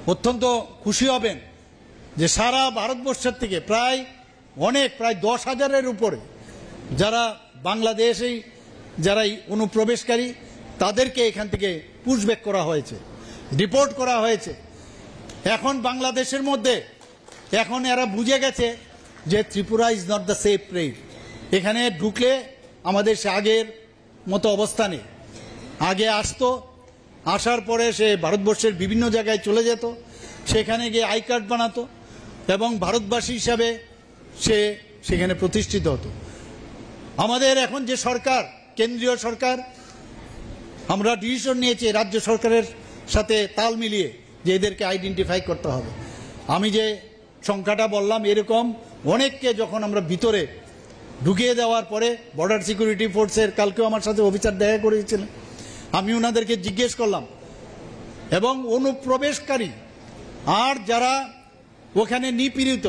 অত্যন্ত খুশি হবেন যে সারা ভারতবর্ষের থেকে প্রায় 10,000-এর উপরে যারা বাংলাদেশেই যারা অনুপ্রবেশকারী তাদেরকে এখান থেকে পুশব্যাক করা হয়েছে, ডিপোর্ট করা হয়েছে। এখন বাংলাদেশের মধ্যে এখন এরা বুঝে গেছে যে Tripura is not the safe place. এখানে ঢুকলে আমাদের সে আগের মতো অবস্থা নেই। আগে আসতো, আসার পরে সে ভারতবর্ষের বিভিন্ন জায়গায় চলে যেত, সেখানে গিয়ে আই কার্ড বানাতো এবং ভারতবাসী হিসাবে সে সেখানে প্রতিষ্ঠিত হতো। আমাদের এখন যে সরকার, কেন্দ্রীয় সরকার, আমরা ডিসিশন নিয়েছি রাজ্য সরকারের সাথে তাল মিলিয়ে যে এদেরকে আইডেন্টিফাই করতে হবে। আমি যে সংখ্যাটা বললাম এরকম অনেককে যখন আমরা ভিতরে ঢুকিয়ে দেওয়ার পরে বর্ডার সিকিউরিটি ফোর্সের কালকেও আমার সাথে অফিসার দেখা করেছিলেন, আমি ওনাদেরকে জিজ্ঞেস করলাম এবং অনুপ্রবেশকারী আর যারা ওখানে নিপীড়িত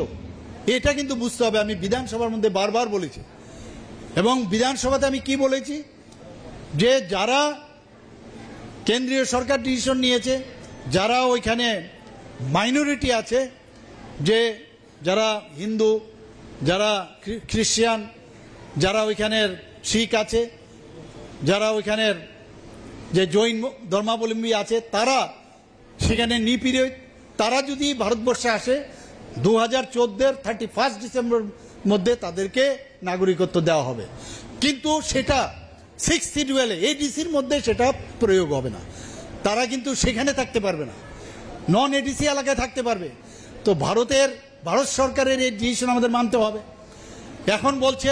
এটা কিন্তু বুঝতে হবে। আমি বিধানসভার মধ্যে বারবার বলেছি এবং বিধানসভাতে আমি কি বলেছি যে যারা কেন্দ্রীয় সরকার ডিসিশন নিয়েছে, যারা ওইখানে মাইনরিটি আছে, যে যারা হিন্দু, যারা খ্রিস্টান, যারা ওইখানের শিখ আছে, যারা ওইখানের যে জৈন ধর্মাবলম্বী আছে, তারা সেখানে নিপীড়িত, তারা যদি ভারতবর্ষে আসে 2014-এর 31 ডিসেম্বর মধ্যে তাদেরকে নাগরিকত্ব দেওয়া হবে। কিন্তু সেটা 6th শিডিউলে এডিসির মধ্যে সেটা প্রয়োগ হবে না। তারা কিন্তু সেখানে থাকতে পারবে না, নন এডিসি এলাকায় থাকতে পারবে। তো ভারত সরকারের এই ডিসিশন আমাদের মানতে হবে। এখন বলছে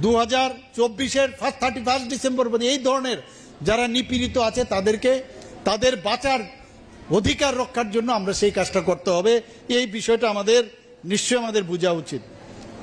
2024-এর 31 ডিসেম্বর পর্যন্ত এই ধরনের যারা নিপীড়িত আছে তাদেরকে তাদের বাঁচার অধিকার রক্ষার জন্য আমরা সেই কাজটা করতে হবে। এই বিষয়টা আমাদের নিশ্চয়ই বোঝা উচিত।